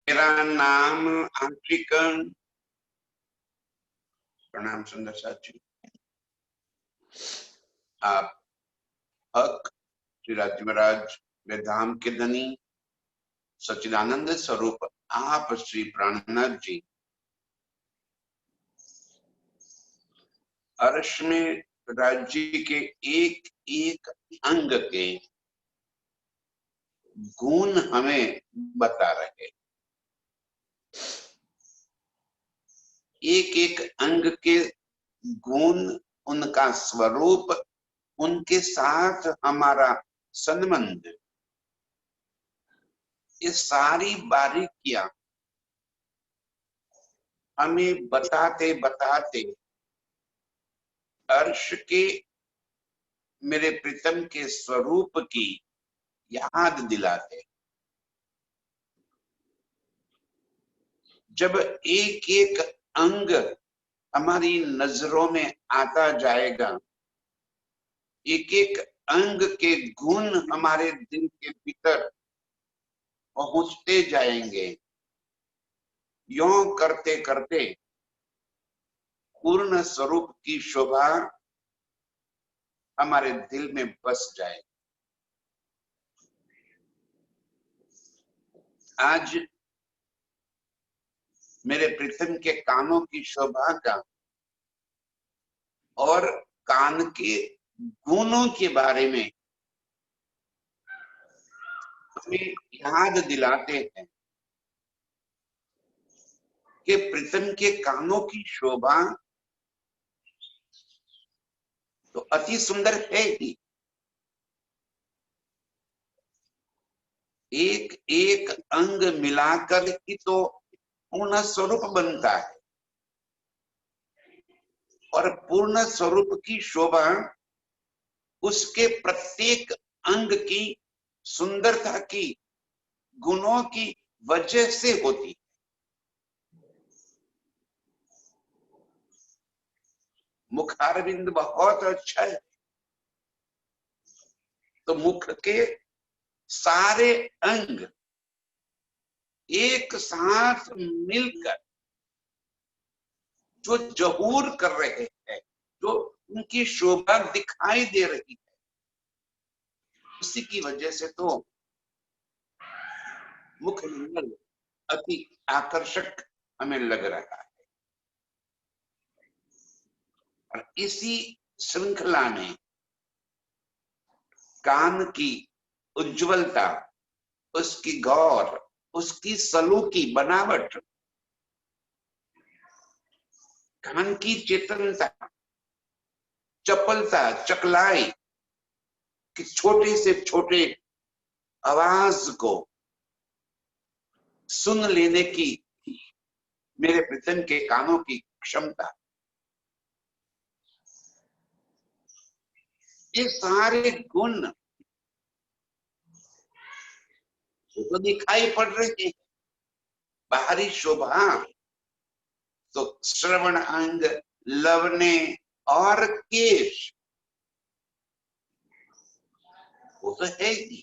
मेरा नाम आंशिकन। प्रणाम सुंदर साथी। आप हक श्री राज महाराज वेदाम के धनी सच्चिदानंद स्वरूप आप श्री प्राणनाथ जी अर्श में राज्य के एक एक अंग के गुण हमें बता रहे। एक एक अंग के गुण, उनका स्वरूप, उनके साथ हमारा संबंध, ये सारी बारीकियां हमें बताते बताते अर्श के मेरे प्रीतम के स्वरूप की याद दिलाते। जब एक एक अंग हमारी नजरों में आता जाएगा, एक एक अंग के गुण हमारे दिल के भीतर पहुंचते जाएंगे, यों करते करते पूर्ण स्वरूप की शोभा हमारे दिल में बस जाएगी। आज मेरे प्रीतम के कानों की शोभा का और कान के गुणों के बारे में हमें याद दिलाते हैं कि प्रीतम के कानों की शोभा तो अति सुंदर है ही। एक एक अंग मिलाकर ही तो पूर्ण स्वरूप बनता है, और पूर्ण स्वरूप की शोभा उसके प्रत्येक अंग की सुंदरता की, गुणों की वजह से होती है। मुखारविंद बहुत अच्छा है, तो मुख के सारे अंग एक साथ मिलकर जो जहूर कर रहे हैं, जो उनकी शोभा दिखाई दे रही है, उसी की वजह से तो मुखमंडल अति आकर्षक हमें लग रहा है। और इसी श्रृंखला में कान की उज्जवलता, उसकी गौर, उसकी सलूकी बनावट, कान की चेतनता, चपलता, चकलाई, कि छोटे से छोटे आवाज को सुन लेने की मेरे प्रीतम के कानों की क्षमता, ये सारे गुण तो दिखाई पड़ रहे हैं। बाहरी शोभा तो श्रवण अंग, लवने और केश, वो तो है ही,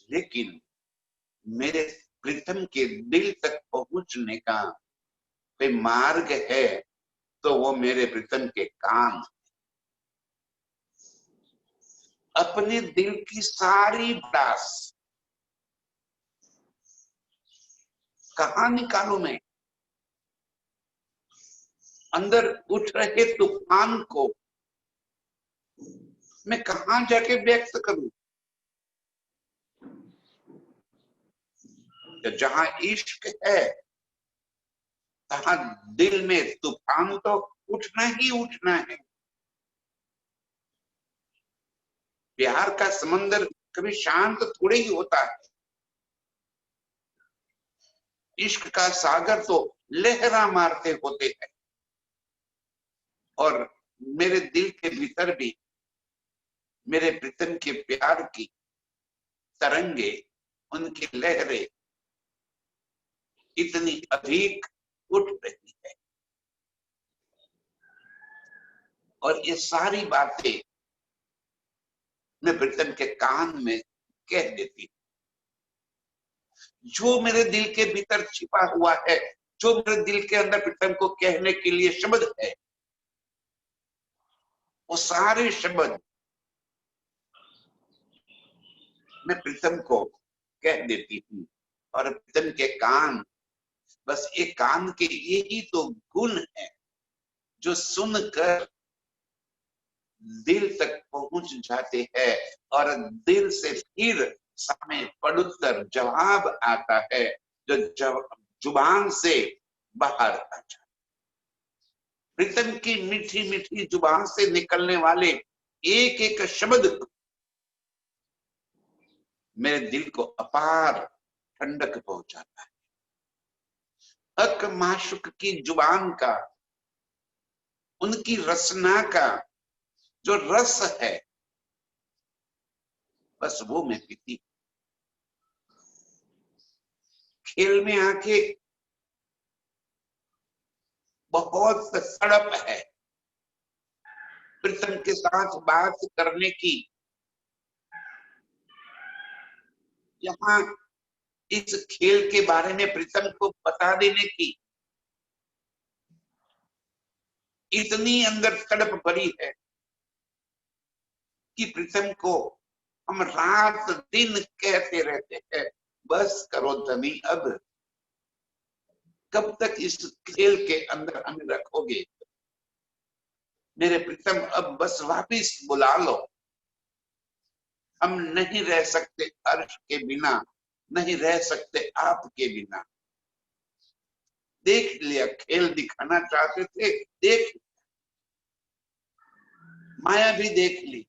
लेकिन मेरे प्रीतम के दिल तक पहुंचने का कोई मार्ग है तो वो मेरे प्रीतम के कान। अपने दिल की सारी भड़ास कहाँ निकालू मैं? अंदर उठ रहे तूफान को मैं कहाँ जाके व्यक्त करूं? जहां इश्क है तहां दिल में तूफान तो उठना ही उठना है। प्यार का समंदर कभी शांत थोड़े ही होता है। इश्क का सागर तो लहरा मारते होते हैं, और मेरे दिल के भीतर भी मेरे प्रीतम के प्यार की तरंगे, उनकी लहरें इतनी अधिक उठ रही है। और ये सारी बातें मैं प्रीतम के कान में कह देती हूँ। जो मेरे दिल के भीतर छिपा हुआ है, जो मेरे दिल के अंदर प्रीतम को कहने के लिए शब्द है, वो सारे शब्द मैं प्रीतम को कह देती हूँ। और प्रीतम के कान, बस एक कान के यही तो गुण है जो सुनकर दिल तक पहुंच जाते हैं और दिल से फिर सामने पड़ुत्तर जवाब आता है जो जुबान से बाहर आ जाता। प्रीतम की मीठी मीठी जुबान से निकलने वाले एक एक शब्द मेरे दिल को अपार ठंडक पहुंचाता है। हक माशुक की जुबान का, उनकी रसना का जो रस है, बस वो मैं पीती। खेल में आके बहुत तड़प है प्रीतम के साथ बात करने की। यहाँ इस खेल के बारे में प्रीतम को बता देने की इतनी अंदर तड़प भरी है कि प्रीतम को हम रात दिन कहते रहते हैं, बस करो धनी, अब कब तक इस खेल के अंदर हमें रखोगे? मेरे प्रीतम अब बस वापिस बुला लो। हम नहीं रह सकते अर्श के बिना, नहीं रह सकते आपके बिना। देख लिया, खेल दिखाना चाहते थे, देख, माया भी देख ली,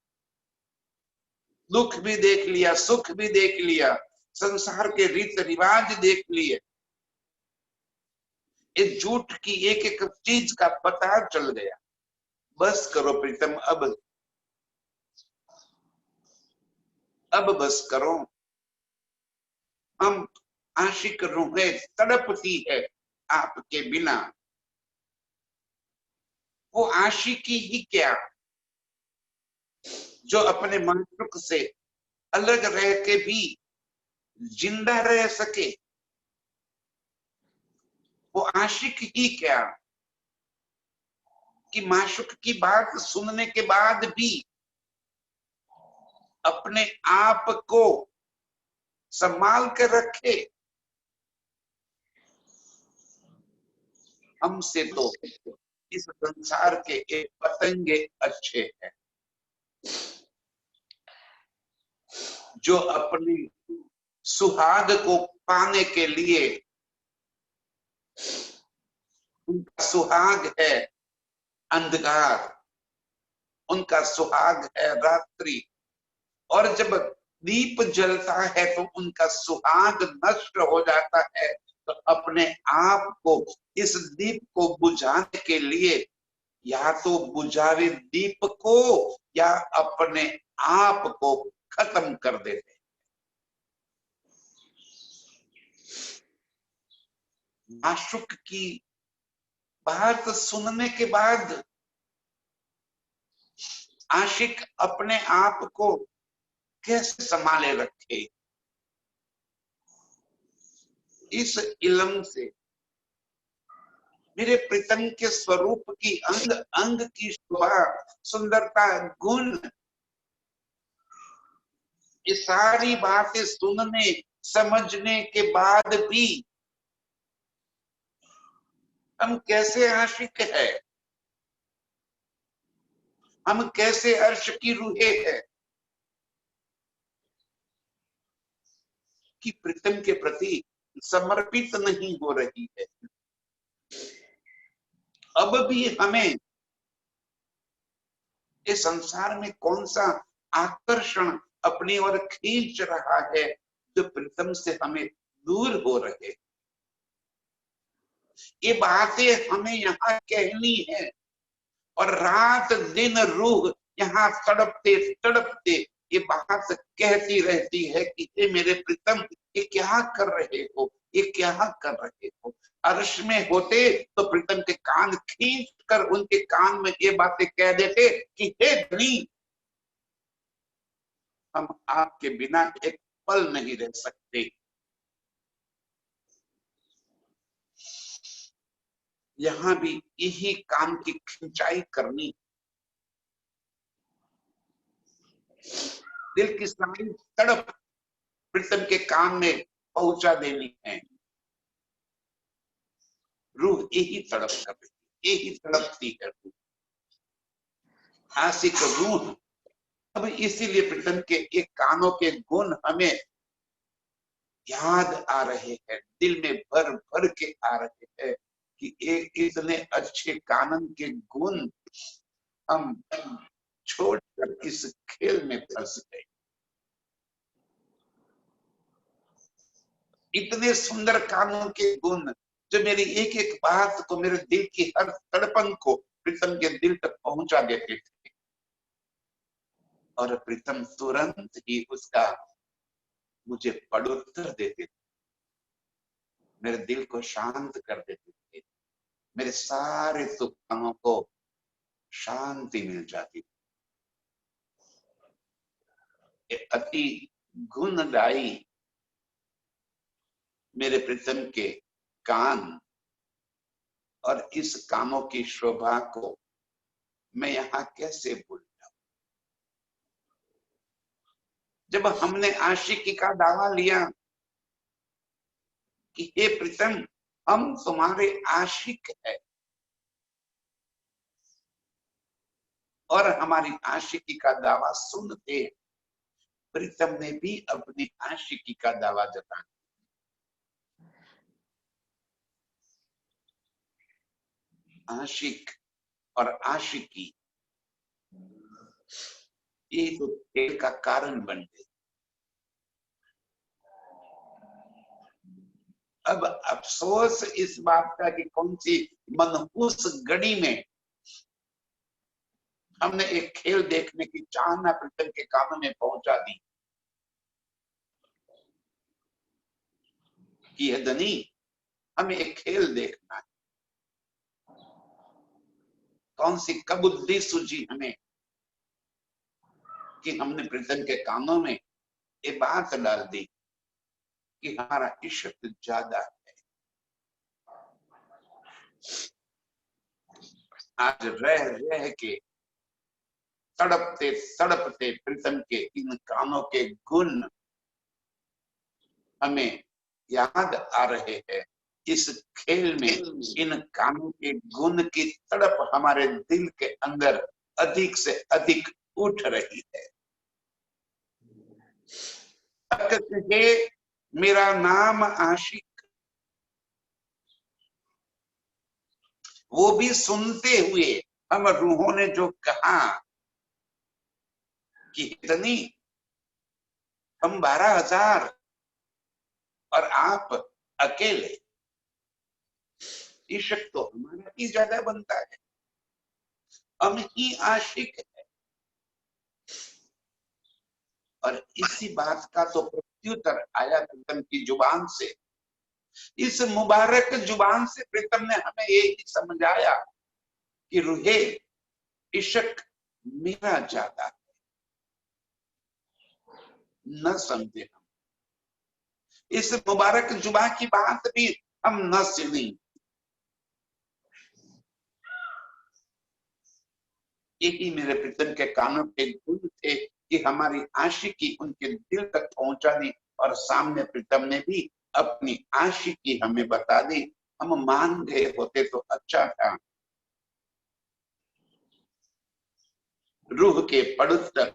दुख भी देख लिया, सुख भी देख लिया, संसार के रीत रिवाज देख लिए, इस झूठ की एक एक चीज का पता चल गया। बस करो प्रीतम, अब बस करो। हम आशिक रूहें तड़पती है आपके बिना। वो आशिकी ही क्या जो अपने माशूक से अलग रह के भी जिंदा रह सके। वो आशिक ही क्या कि माशूक की बात सुनने के बाद भी अपने आप को संभाल कर रखे। हमसे तो इस संसार के एक पतंगे अच्छे हैं जो अपने सुहाग को पाने के लिए, उनका सुहाग है अंधकार, उनका सुहाग है रात्रि, और जब दीप जलता है तो उनका सुहाग नष्ट हो जाता है। तो अपने आप को, इस दीप को बुझाने के लिए या तो बुझावे दीप को या अपने आप को खत्म कर देते। माशुक की बात सुनने के बाद आशिक अपने आप को कैसे संभाले रखे? इस इल्म से मेरे प्रीतम के स्वरूप की अंग अंग की शोभा, सुंदरता, गुण, ये सारी बातें सुनने समझने के बाद भी हम कैसे आशिक है, हम कैसे अर्श की रूहें है कि प्रीतम के प्रति समर्पित नहीं हो रही है। अब भी हमें इस संसार में कौन सा आकर्षण अपनी ओर खींच रहा है जो प्रीतम से हमें दूर हो रहे? ये बातें हमें यहाँ कहनी है और रात दिन रूह यहाँ तड़पते तड़पते ये बात कहती रहती है कि हे मेरे प्रीतम, ये क्या कर रहे हो, ये क्या कर रहे हो? अर्श में होते तो प्रीतम के कान खींच कर उनके कान में ये बातें कह देते कि हे धनी, हम आपके बिना एक पल नहीं रह सकते। यहां भी यही काम की खिंचाई करनी, दिल की सारी तड़प प्रीतम के काम में पहुंचा देनी है। रूह यही तड़प कर रही, यही तड़पती है रूह, आशिक रूह। अब इसीलिए प्रीतम के एक कानों के गुण हमें याद आ रहे हैं, दिल में भर भर के आ रहे हैं कि एक इतने अच्छे कानन के गुण हम छोड़कर इस खेल में फंस गए। इतने सुंदर कानों के गुण जो मेरी एक एक बात को, मेरे दिल की हर तड़पन को प्रीतम के दिल तक पहुंचा देते थे, और प्रीतम तुरंत ही उसका मुझे पड़ोत्तर देते थे, मेरे दिल को शांत कर देते थे, मेरे सारे तूफानों को शांति मिल जाती थी। अति गुणदायी मेरे प्रीतम के कान, और इस कानों की शोभा को मैं यहाँ कैसे भूल जाऊं। जब हमने आशिकी का दावा लिया कि हे प्रीतम हम तुम्हारे आशिक है, और हमारी आशिकी का दावा सुनते प्रीतम ने भी अपनी आशिकी का दावा जताया। आशिक और आशिकी ये तो खेल का कारण बन गए। अब अफसोस इस बात का कि कौन सी मनहूस घड़ी में हमने एक खेल देखने की चाहना प्रीतम के कानों में पहुंचा दी कि है धनी हमें एक खेल देखना है। कौन सी कबुद्धि सूझी हमें कि हमने प्रीतम के कानों में ये बात डाल दी कि हमारा इश्क ज्यादा है। आज रह रह के तड़पते तड़पते प्रीतम के इन कानों के गुण हमें याद आ रहे हैं। इस खेल में इन कानों के गुण की तड़प हमारे दिल के अंदर अधिक से अधिक उठ रही है। कहे मेरा नाम आशिक, वो भी सुनते हुए हम रूहों ने जो कहा कि इतनी हम 12,000 और आप अकेले, इश्क तो हमारा ही ज्यादा बनता है, हम ही आशिक है। और इसी बात का तो प्रत्युत्तर आया प्रीतम की जुबान से। इस मुबारक जुबान से प्रीतम ने हमें यही समझाया कि रूहे इश्क मेरा ज्यादा है। न समझे हम, इस मुबारक जुबान की बात भी हम न सुनी। यही मेरे प्रीतम के कानों के गुण थे कि हमारी आशिकी उनके दिल तक पहुंचा दी, और सामने प्रीतम ने भी अपनी आशिकी हमें बता दी। हम मान गए होते तो अच्छा था। रूह के पड़ोत्तर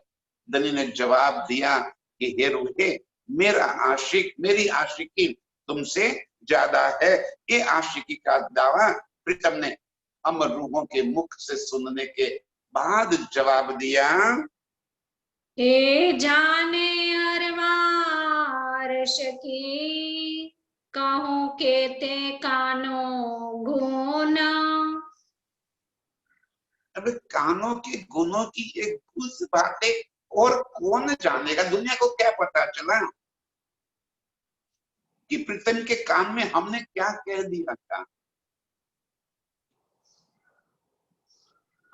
धनी ने जवाब दिया कि हे रूहे, मेरा आशिक, मेरी आशिकी तुमसे ज्यादा है। ये आशिकी का दावा प्रीतम ने हम रूहों के मुख से सुनने के बाद जवाब दिया। हे जाने अरवार शकी, कहूं के ते कानो गुना। अब कानों के गुणों की एक कुछ बातें और कौन जानेगा, दुनिया को क्या पता चला कि प्रीतम के कान में हमने क्या कह दिया था।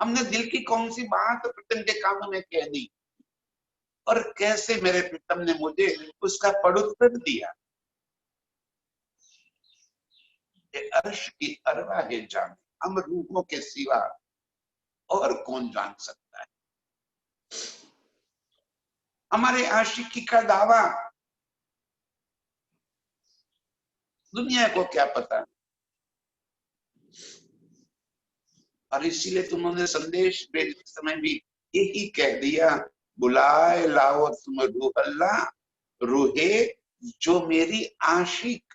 हमने दिल की कौन सी बात प्रीतम के कानों में कह दी, और कैसे मेरे प्रीतम ने मुझे उसका पड़ोत्तर दिया। अर्श की अरवाहें जाने, हम रूहों के सिवा और कौन जान सकता है। हमारे आशिकी का दावा दुनिया को क्या पता। और इसीलिए तुमने संदेश भेजते समय भी यही कह दिया, बुलाए लाओ तुम रूह अल्लाह, रूहे जो मेरी आशिक।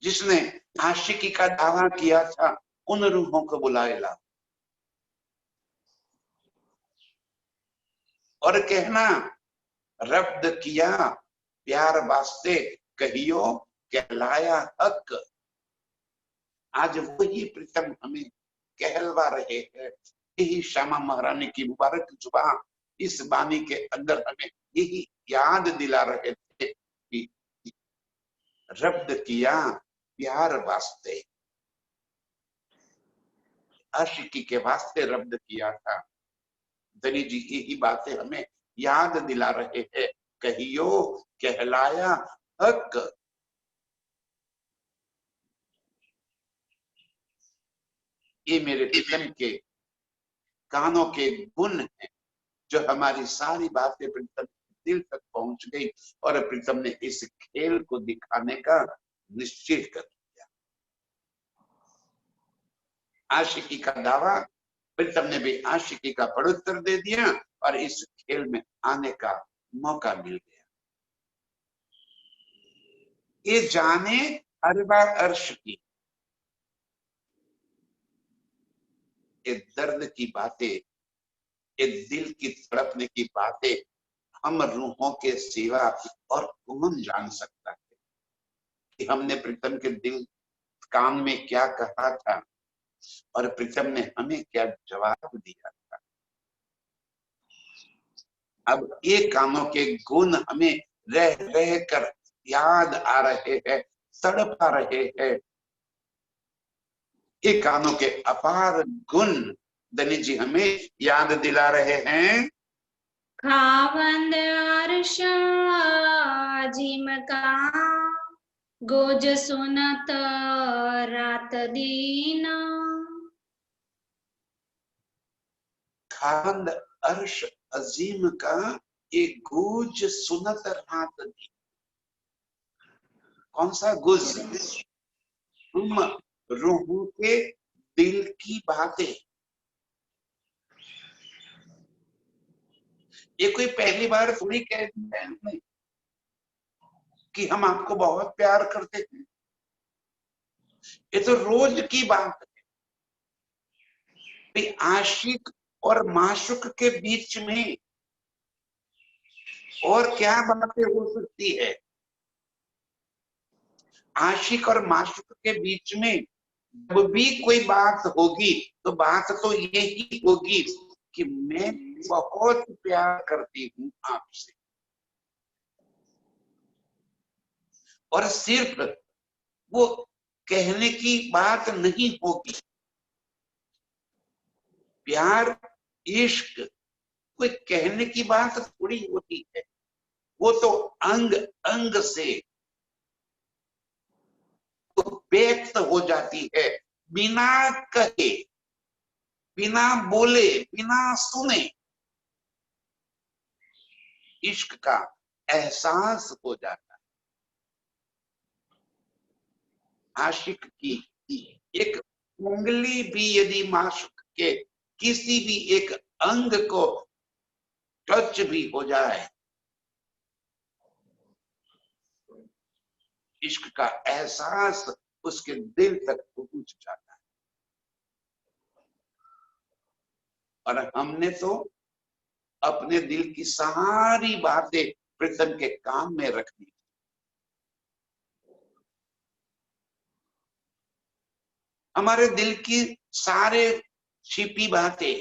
जिसने आशिकी का दावा किया था उन रूहों को बुलाए लाओ। और कहना रब्द किया प्यार वास्ते, कहियो कहलाया हक। आज वही प्रीतम हमें कहलवा रहे हैं। यही श्यामा महारानी की मुबारक जुबान इस बानी के अंदर हमें यही याद दिला रहे थे कि रब्द किया प्यार वास्ते, आशिकी के वास्ते रब्द किया था। दनी जी यही बातें हमें याद दिला रहे हैं, कहियो कहलाया हक। ये मेरे प्रीतम के कानों के गुण हैं, जो हमारी सारी बातें प्रीतम दिल तक पहुंच गई और प्रीतम ने इस खेल को दिखाने का निश्चय कर दिया। आशिकी का दावा, प्रीतम ने भी आशिकी का पड़ोत्तर दे दिया और इस खेल में आने का मौका मिल गया। ये जाने अरबा अर्श की, ये दर्द की बातें, ये दिल की तड़पने की बातें हम रूहों के सिवा और कौन जान सकता है कि हमने प्रीतम के दिल कान में क्या कहा था और प्रीतम ने हमें क्या जवाब दिया था। अब ये कानों के गुण हमें रह रह कर याद आ रहे हैं, तड़पा रहे हैं। ये कानों के अपार गुण दनी जी हमें याद दिला रहे हैं। खावंद अर्श जिम का, गोज सुनत रात दिन। खावंद अर्श अजीम का एक गूंज सुनत रात दिन। कौन सा गुज? तुम रूहों के दिल की बातें। ये कोई पहली बार थोड़ी कह दिया है हमने कि हम आपको बहुत प्यार करते हैं। ये तो रोज की बात है। आशिक और माशुक के बीच में और क्या बातें हो सकती है? आशिक और माशुक के बीच में जब भी कोई बात होगी तो बात तो यही होगी कि मैं बहुत प्यार करती हूं आपसे। और सिर्फ वो कहने की बात नहीं होगी। प्यार इश्क कोई कहने की बात थोड़ी होती है, वो तो अंग अंग से व्यक्त हो जाती है, बिना कहे, बिना बोले, बिना सुने इश्क का एहसास हो जाता है। आशिक की एक उंगली भी यदि माशुक के किसी भी एक अंग को टच भी हो जाए, इश्क का एहसास उसके दिल तक पहुंच जाता है। और हमने तो अपने दिल की सारी बातें प्रीतम के कान में रख दी। हमारे दिल की सारे छिपी बातें,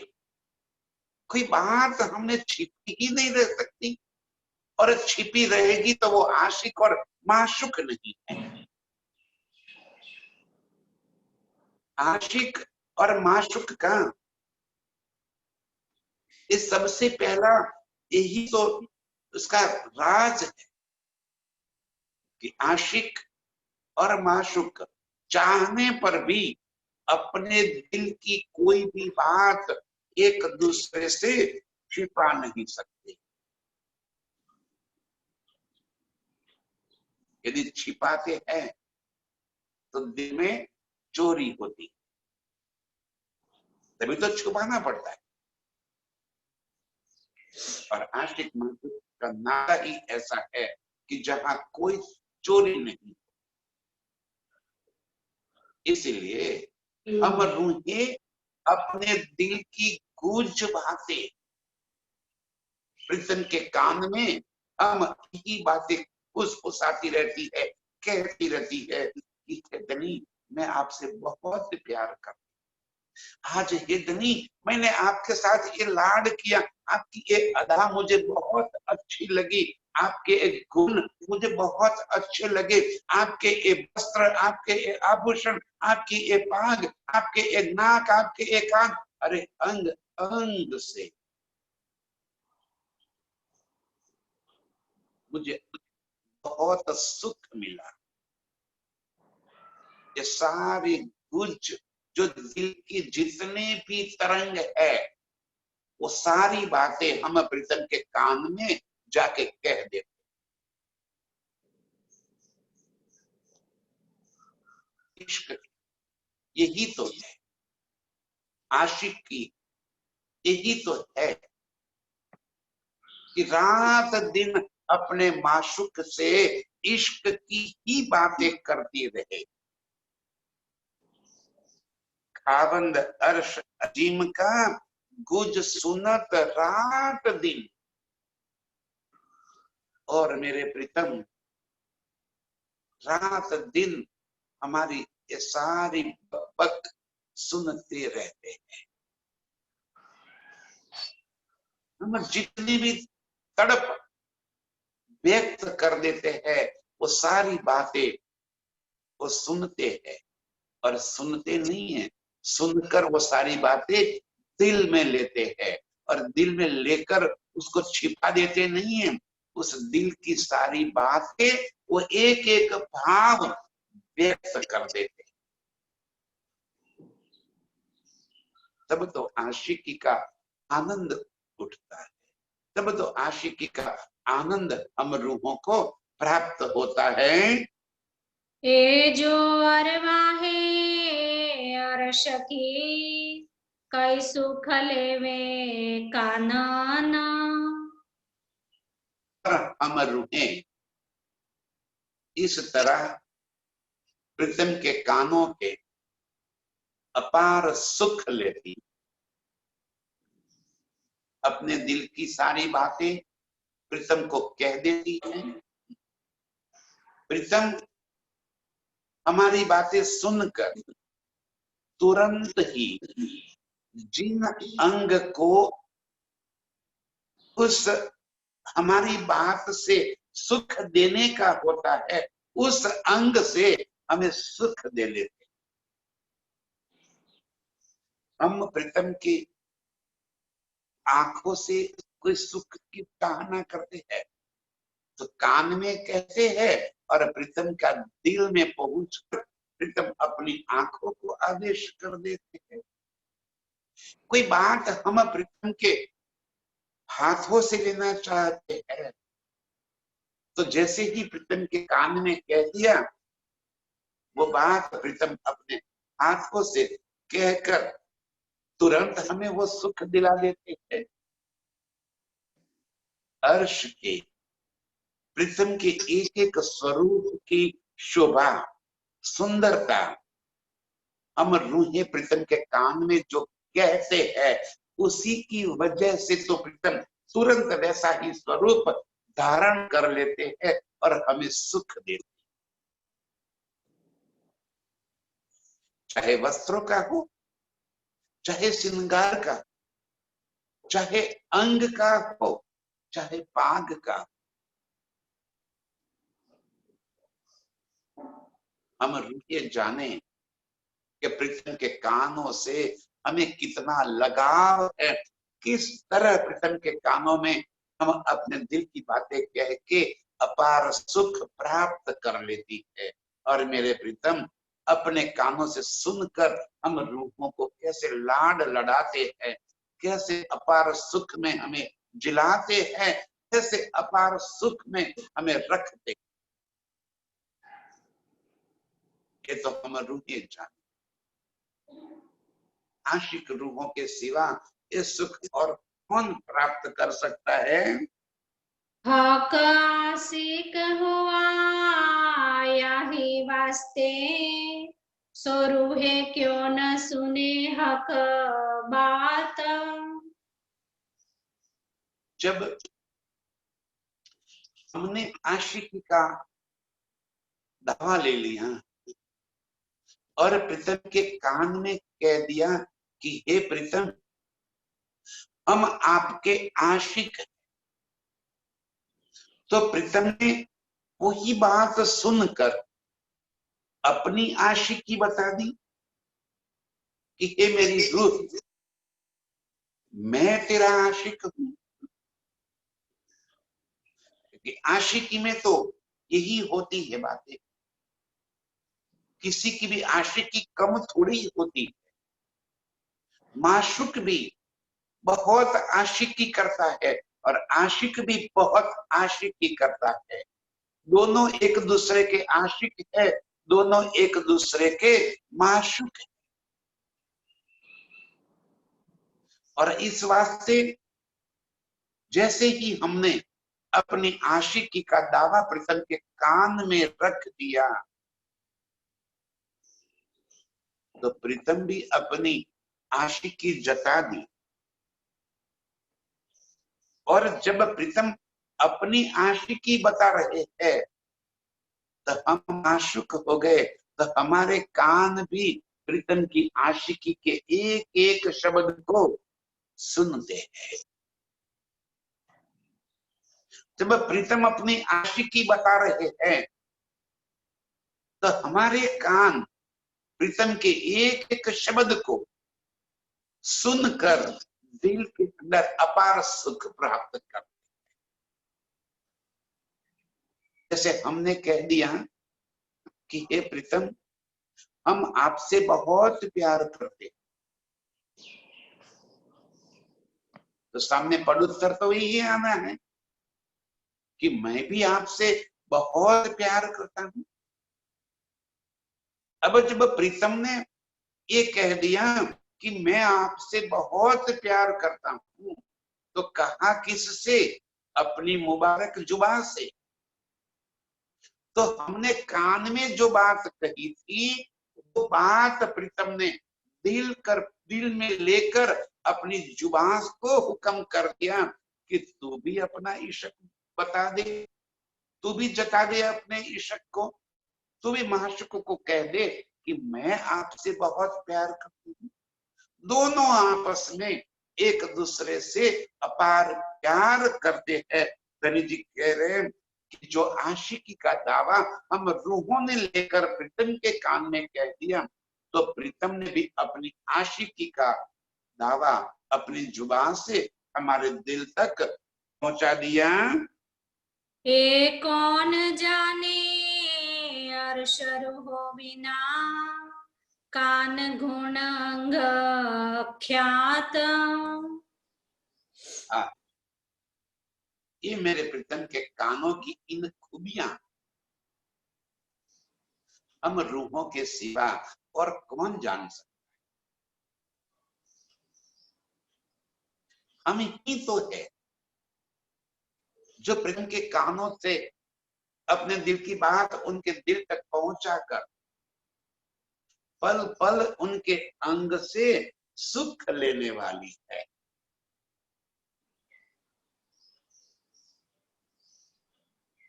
कोई बात हमने छिपी ही नहीं रह सकती, और छिपी रहेगी तो वो आशिक और माशुक नहीं है। आशिक और माशुक का इस सबसे पहला यही तो उसका राज है। कि आशिक और माशूक चाहने पर भी अपने दिल की कोई भी बात एक दूसरे से छिपा नहीं सकते। यदि छिपाते हैं तो दिल में चोरी होती, तभी तो छुपाना पड़ता है। और आशिक माशूक का नाता ही ऐसा है कि जहां कोई चोरी नहीं। इसलिए हम रूहें अपने दिल की गूंज बातें प्रीतम के कान में हम यही बातें फुसफुसाती रहती है, कहती रहती है कि धनी मैं आपसे बहुत प्यार करती, आज हे धनी मैंने आपके साथ ये लाड किया, आपकी ये अदा मुझे बहुत अच्छी लगी, आपके एक गुण मुझे बहुत अच्छे लगे, आपके ये वस्त्र, आपके ये आभूषण, आपकी ये पाग, आपके ये नाक, आपके ये कान, अरे अंग अंग से मुझे बहुत सुख मिला। ये सारी गुज जो दिल की जितने भी तरंग है वो सारी बातें हम प्रीतम के कान में जाके कह देते। इश्क यही तो है, आशिक की यही तो है कि रात दिन अपने माशूक से इश्क की ही बातें करती रहे। खावंद अर्श अजीम का गुज सुनत रात दिन, और मेरे प्रीतम रात दिन हमारी ये सारी बक सुनते रहते हैं। हम जितनी भी तड़प व्यक्त कर देते हैं वो सारी बातें वो सुनते हैं, और सुनते नहीं है, सुनकर वो सारी बातें दिल में लेते हैं, और दिल में लेकर उसको छिपा देते नहीं है। उस दिल की सारी बातें वो एक एक भाव व्यक्त कर देते, तब तो आशिकी का आनंद उठता है, तब तो आशिकी का आनंद हम रूहों को प्राप्त होता है। ए जो अरवाहे अरश की कई सुख लेवे कानना, हम रूहें इस तरह प्रीतम के कानों के अपार सुख लेती, अपने दिल की सारी बातें प्रीतम को कह देती हैं। प्रीतम हमारी बातें सुनकर तुरंत ही जिन अंग को उस हमारी बात से सुख देने का होता है उस अंग से हमें सुख दे लेते। हम प्रीतम की आंखों से कोई सुख की चाहना करते हैं तो कान में कहते हैं, और प्रीतम का दिल में पहुंचकर प्रीतम अपनी आंखों को आदेश कर देते हैं। कोई बात हम प्रीतम के हाथों से लेना चाहते हैं तो जैसे ही प्रीतम के कान में कह दिया वो बात प्रीतम अपने हाथों से कहकर तुरंत हमें वो सुख दिला देते हैं। अर्श के प्रीतम के एक एक स्वरूप की शोभा सुंदरता हम रूहें प्रीतम के कान में जो कहते हैं उसी की वजह से तो प्रीतम तुरंत वैसा ही स्वरूप धारण कर लेते हैं और हमें सुख देते, चाहे वस्त्रों का हो, चाहे श्रृंगार का, चाहे अंग का हो, चाहे पाग का। हम रूहे जाने कि प्रीतम के कानों से हमें कितना लगाव है, किस तरह प्रीतम के कानों में हम अपने दिल की बातें कह के अपार सुख प्राप्त कर लेती है। और मेरे प्रीतम, अपने कानों से सुनकर हम रूहों को कैसे लाड लड़ाते हैं, कैसे अपार सुख में हमें जिलाते हैं, कैसे अपार सुख में हमें रखते, ये तो हम रूहें जाने। आशिक रूहों के सिवा ये सुख और कौन प्राप्त कर सकता है? हक आशिक हुआ यही वास्ते, सो रूहे क्यों न सुने हक बात। जब हमने आशिकी का दावा ले लिया और प्रीतम के कान में कह दिया कि हे प्रीतम, हम आपके आशिक हैं, तो प्रीतम ने वही बात सुनकर अपनी आशिकी बता दी कि हे मेरी रूह, मैं तेरा आशिक हूं। क्योंकि आशिकी में तो यही होती है बातें, किसी की भी आशिकी कम थोड़ी होती है। माशुक भी बहुत आशिकी करता है और आशिक भी बहुत आशिकी करता है। दोनों एक दूसरे के आशिक है, दोनों एक दूसरे के माशुक है। और इस वास्ते जैसे ही हमने अपनी आशिकी का दावा प्रीतम के कान में रख दिया, तो प्रीतम भी अपनी आशिकी जता दी। और जब प्रीतम अपनी आशिकी बता रहे हैं तो हम आशुक हो गए, तो हमारे कान भी प्रीतम की आशिकी के एक एक शब्द को सुनते हैं। जब प्रीतम अपनी आशिकी बता रहे हैं तो हमारे कान प्रीतम के एक एक शब्द को सुनकर दिल के अंदर अपार सुख प्राप्त करते। जैसे हमने कह दिया कि हे प्रीतम, हम आपसे बहुत प्यार करते, तो सामने पदोत्तर तो यही आना है कि मैं भी आपसे बहुत प्यार करता हूं। अब जब प्रीतम ने ये कह दिया कि मैं आपसे बहुत प्यार करता हूं, तो कहा किससे? अपनी मुबारक जुबान से। तो हमने कान में जो बात कही थी, वो बात प्रीतम ने दिल में लेकर अपनी जुबान को हुक्म कर दिया कि तू भी अपना इश्क बता दे, तू भी जता दे अपने इश्क को, तू भी माशूक को कह दे कि मैं आपसे बहुत प्यार करती हूँ। दोनों आपस में एक दूसरे से अपार प्यार करते हैं। धनी जी कह रहे हैं कि जो आशिकी का दावा हम रूहों ने लेकर प्रीतम के कान में कह दिया, तो प्रीतम ने भी अपनी आशिकी का दावा अपनी जुबान से हमारे दिल तक पहुंचा दिया। ए कौन जाने अरशर हो बिना, कान गुण अंग ख्यात। ये मेरे प्रीतम के कानों की इन खूबियां हम रूहों के सिवा और कौन जान सकता? हम ही तो है जो प्रेम के कानों से अपने दिल की बात उनके दिल तक पहुंचाकर पल पल उनके अंग से सुख लेने वाली है।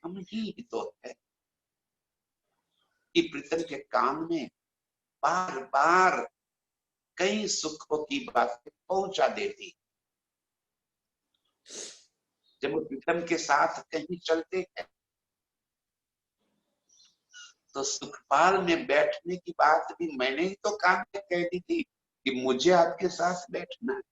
हम ही तो है कि प्रीतम के कान में बार बार कई सुखों की बातें पहुंचा देती। जब वो प्रीतम के साथ कहीं चलते हैं तो सुखपाल में बैठने की बात भी मैंने ही तो कान में कह दी थी कि मुझे आपके साथ बैठना है।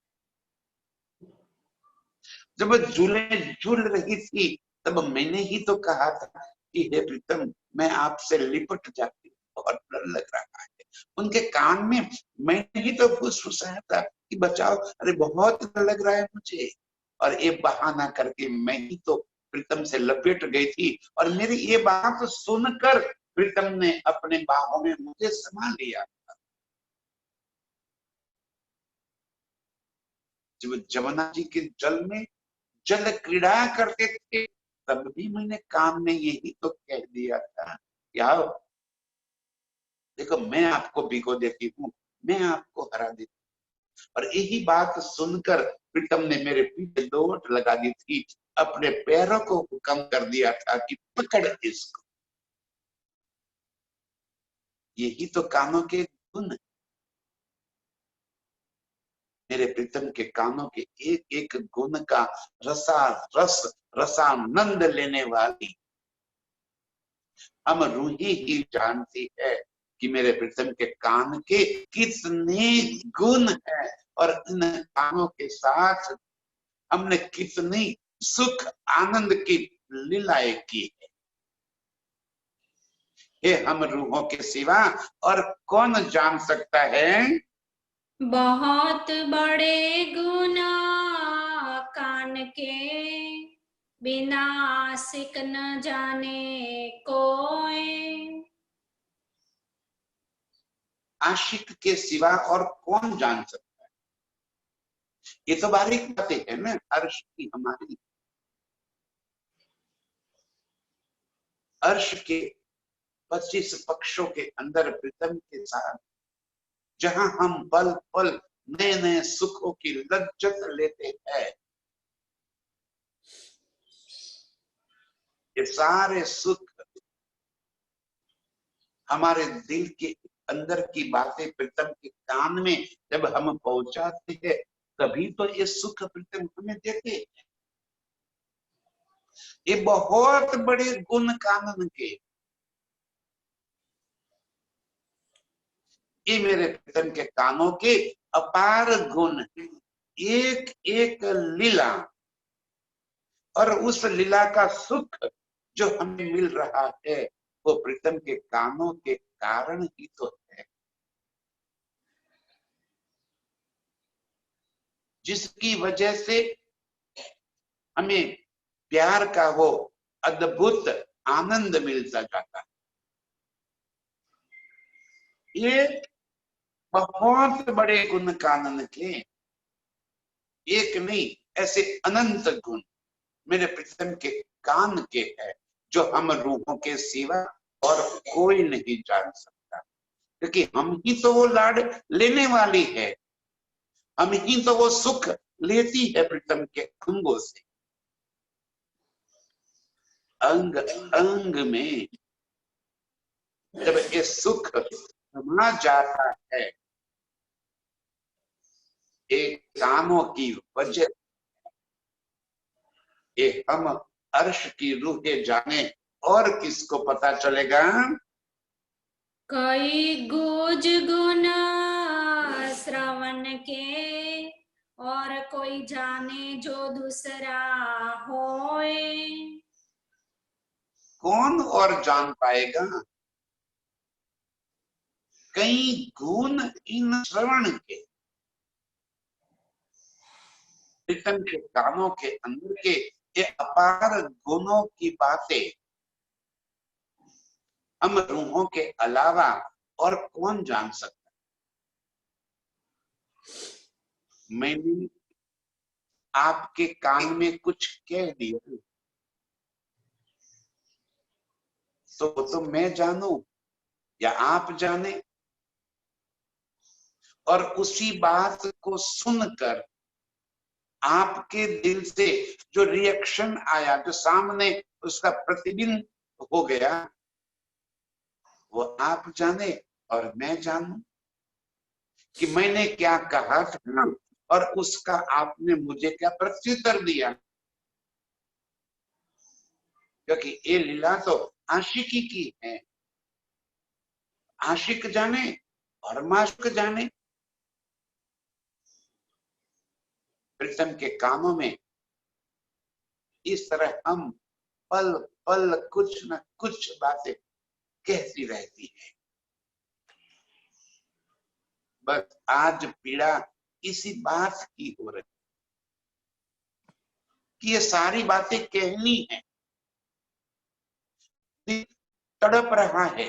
जब वो झूले झूल रही थी तब मैंने ही तो कहा था कि हे प्रीतम, मैं आपसे लिपट जाती हूँ, बहुत डर लग रहा है। उनके कान में मैंने ही तो फुसफुसाया था कि बचाओ, अरे बहुत डर लग रहा है मुझे। और ये बहाना करके मैं ही तो प्रीतम से लपेट गई थी, और मेरी ये बात सुनकर प्रीतम ने अपने बाहों में मुझे समा लिया। जब जमुना जी के जल में जल क्रीड़ा करते थे, तब भी मैंने कान में यही तो कह दिया था, यार देखो मैं आपको भिगो देती हूँ, मैं आपको हरा देती हूँ। और यही बात सुनकर प्रीतम ने मेरे पीछे दौड़ लगा दी थी, अपने पैरों को हुक्म कर दिया था कि पकड़ इसको। यही तो कानों के गुण, मेरे प्रीतम के कानों के एक एक गुण का रसानंद लेने वाली हम रूही ही जानती है कि मेरे प्रीतम के कान के कितने गुण हैं, और इन कानों के साथ हमने कितनी सुख आनंद की लीलाएं की है। ये हम रूहों के सिवा और कौन जान सकता है। बहुत बड़े गुण कान के, बिना आशिक न जाने कोई। आशिक के सिवा और कौन जान सकता है। ये तो बारीक बातें है ना अर्श की हमारी। अर्श के 25 पक्षों के अंदर प्रीतम के साथ जहां हम पल पल नए नए सुखों की लज्जत लेते हैं, ये सारे सुख हमारे दिल के अंदर की बातें प्रीतम के कान में जब हम पहुंचाते हैं, तभी तो ये सुख प्रीतम हमें देते हैं। ये बहुत बड़े गुण कानन के, ये मेरे प्रीतम के कानों के अपार गुण, एक एक लीला, और उस लीला का सुख जो हमें मिल रहा है वो प्रीतम के कानों के कारण ही तो है, जिसकी वजह से हमें प्यार का वो अद्भुत आनंद मिलता जाता है। ये बहुत बड़े गुण कानन के, एक नहीं ऐसे अनंत गुण मेरे प्रीतम के कान के है, जो हम रूहों के सिवा और कोई नहीं जान सकता। क्योंकि हम ही तो वो लाड लेने वाली है, हम ही तो वो सुख लेती है प्रीतम के अंगों से। अंग अंग में जब ये सुख समा जाता है, एक कानों की वजह, ये हम अर्श की रूहें जाने, और किसको पता चलेगा। कई गुज गुण श्रवण के, और कोई जाने जो दूसरा होए। कौन और जान पाएगा। कई गुण इन श्रवण के, प्रीतम के कानों के अंदर के ये अपार गुणों की बातें हम रूहों के अलावा और कौन जान सकता। मैंने आपके कान में कुछ कह दिया तो मैं जानूं या आप जाने, और उसी बात को सुनकर आपके दिल से जो रिएक्शन आया, जो सामने उसका प्रतिबिंब हो गया, वो आप जाने और मैं जानूं कि मैंने क्या कहा था और उसका आपने मुझे क्या प्रत्युत्तर दिया। क्योंकि ये लीला तो आशिकी की है, आशिक जाने और माशूक जाने। प्रीतम के कानों में इस तरह हम पल पल कुछ न कुछ बातें कहती रहती है। बस आज पीड़ा इसी बात की हो रही कि ये सारी बातें कहनी है, तड़प रहा है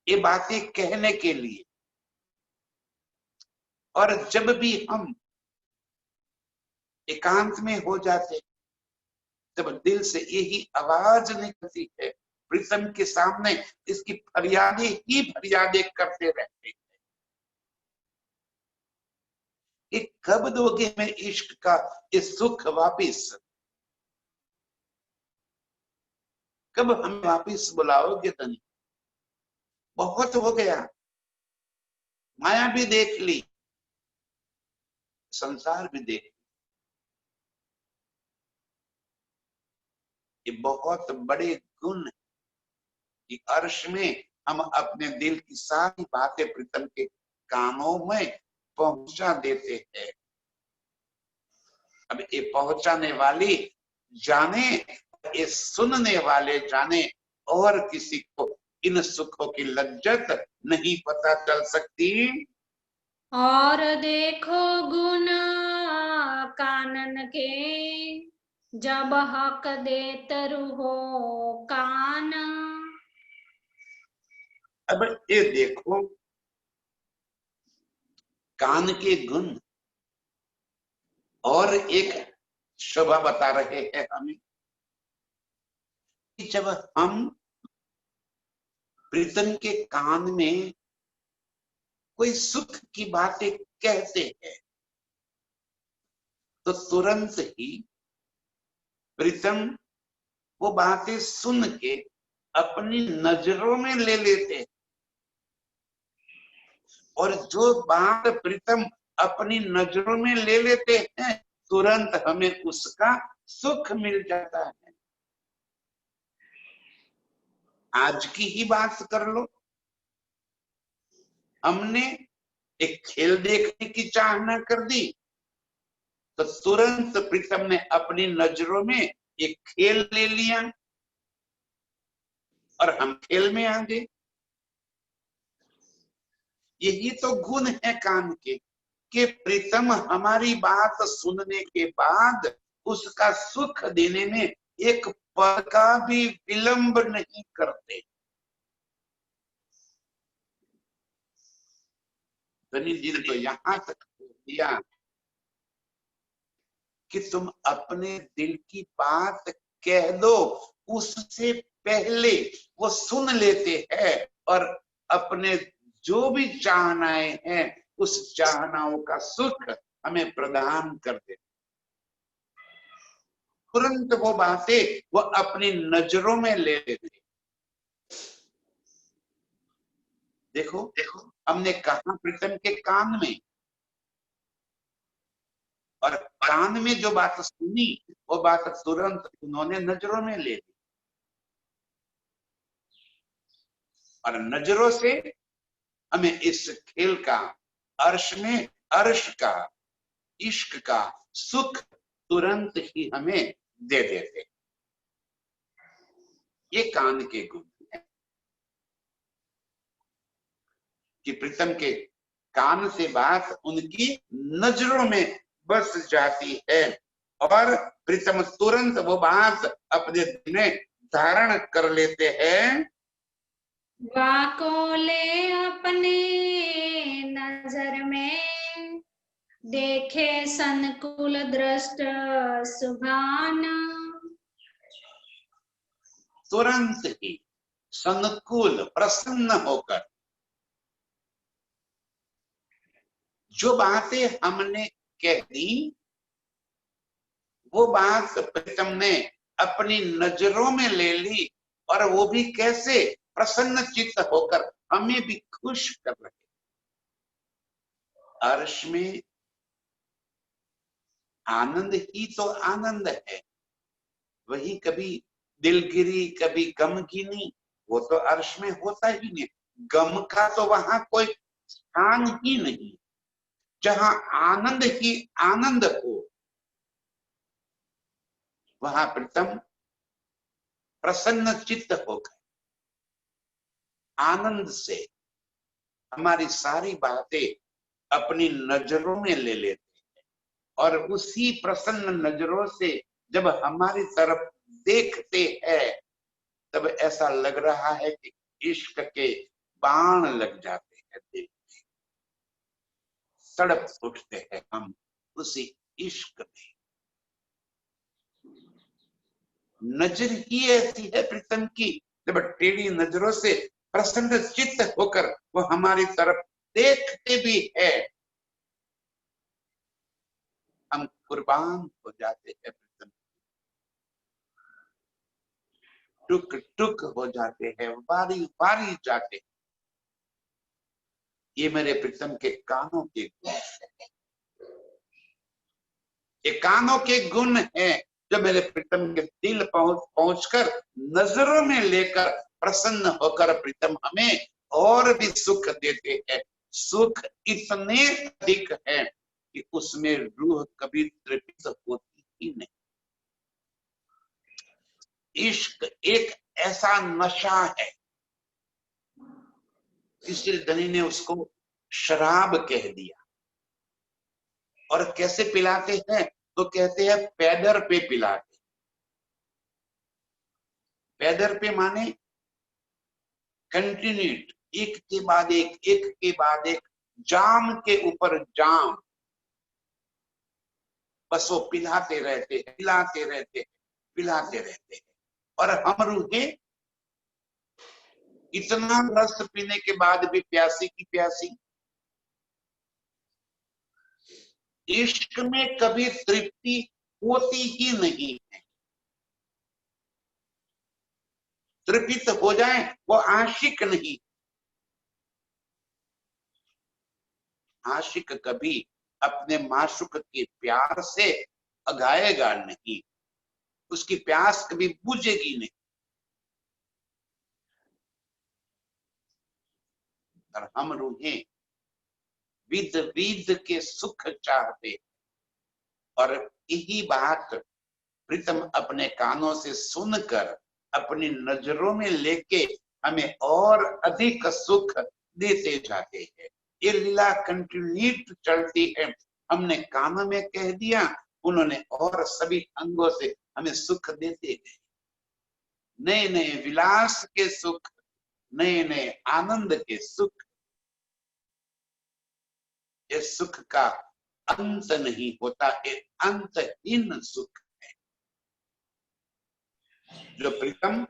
ये बातें कहने के लिए। और जब भी हम एकांत में हो जाते तब दिल से यही आवाज निकलती है, प्रीतम के सामने इसकी फरियादें ही फरियादें करते रहते हैं कि कब दोगे मैं इश्क का ये सुख वापिस, कब हम वापिस बुलाओगे तनी, बहुत हो गया, माया भी देख ली, संसार भी देख ली। ये बहुत बड़े गुण है कि अर्श में हम अपने दिल की सारी बातें प्रीतम के कानों में पहुंचा देते हैं। अब ये पहुंचाने वाली जाने, ये सुनने वाले जाने, और किसी को इन सुखों की लज्जत नहीं पता चल सकती। और देखो गुण कानन के, जब हक दे तरु हो कान। अब ये देखो कान के गुण, और एक शोभा बता रहे हैं हमें कि जब हम प्रीतम के कान में कोई सुख की बातें कहते हैं तो तुरंत ही प्रीतम वो बातें सुन के अपनी नजरों में ले लेते हैं, और जो बात प्रीतम अपनी नजरों में ले लेते हैं तुरंत हमें उसका सुख मिल जाता है। आज की ही बात कर लो, हमने एक खेल देखने की चाहना कर दी तो तुरंत प्रीतम ने अपनी नजरों में एक खेल ले लिया और हम खेल में आ गए। यही तो गुण है कान के कि प्रीतम हमारी बात सुनने के बाद उसका सुख देने में एक पल का भी विलंब नहीं करते। जी ने तो यहां तक दिया कि तुम अपने दिल की बात कह दो, उससे पहले वो सुन लेते हैं और अपने जो भी चाहनाएं हैं उस चाहनाओं का सुख हमें प्रदान कर देते। तुरंत वो बातें वो अपनी नजरों में ले लेते। देखो देखो हमने कहा प्रीतम के कान में, और कान में जो बात सुनी वो बात तुरंत उन्होंने नजरों में ले ली, और नजरों से हमें इस खेल का, अर्श में अर्श का, इश्क का सुख तुरंत ही हमें दे देते। ये कान के गुण है कि प्रीतम के कान से बात उनकी नजरों में बस जाती है और प्रीतम तुरंत वो बात अपने दिल में धारण कर लेते हैं। वाकोले अपने नजर में, देखे संकुल दृष्ट सुभान। तुरंत ही संकुल प्रसन्न होकर जो बातें हमने कह दी वो बात प्रीतम ने अपनी नजरों में ले ली, और वो भी कैसे, प्रसन्न चित्त होकर हमें भी खुश कर रहे। अर्श में आनंद ही तो आनंद है, वही कभी दिलगिरी कभी गमगीनी, वो तो अर्श में होता ही नहीं। गम का तो वहां कोई स्थान ही नहीं, जहां आनंद ही आनंद हो वहां प्रीतम प्रसन्न चित्त होकर आनंद से हमारी सारी बातें अपनी नजरों में ले लेते हैं और उसी प्रसन्न नजरों से जब हमारी तरफ देखते हैं तब ऐसा लग रहा है कि इश्क के बाण लग जाते हैं, दिल में तड़प उठते हैं हम उसी इश्क में। नजर ही ऐसी है प्रीतम की, जब टेढ़ी नजरों से प्रसन्न चित्त होकर वो हमारी तरफ देखते भी है, हम कुर्बान हो जाते हैं प्रीतम, टुक टुक हो जाते हैं, बारी बारी जाते हैं। ये मेरे प्रीतम के कानों के गुण है, ये कानों के गुण है जो मेरे प्रीतम के दिल पहुंचकर नजरों में लेकर प्रसन्न होकर प्रीतम हमें और भी सुख देते हैं। सुख इतने अधिक है कि उसमें रूह कभी तृप्त होती ही नहीं। इश्क एक ऐसा नशा है, इसलिए धनी ने उसको शराब कह दिया। और कैसे पिलाते हैं तो कहते हैं पैदर पे पिलाते। पैदर पे माने कंटिन्यूट, एक के बाद एक, जाम के ऊपर जाम, बस वो पिलाते रहते हैं, पिलाते रहते हैं, पिलाते रहते हैं। और हम रूहें इतना रस पीने के बाद भी प्यासी की प्यासी। इश्क में कभी तृप्ति होती ही नहीं है। तृप्त हो जाए वो आशिक नहीं। आशिक कभी अपने माशूक के प्यार से अघाएगा नहीं, उसकी प्यास कभी बुझेगी नहीं। और हम रूहें विद विद के सुख चाहते, और यही बात प्रीतम अपने कानों से सुनकर अपनी नजरों में लेके हमें और अधिक सुख देते जाते हैं। ये लीला कंटिन्यूट चलती है। हमने कानों में कह दिया, उन्होंने और सभी अंगों से हमें सुख देते गए, नए नए विलास के सुख, नए नए आनंद के सुख। ये सुख का अंत नहीं होता, ये अंतहीन सुख है जो प्रीतम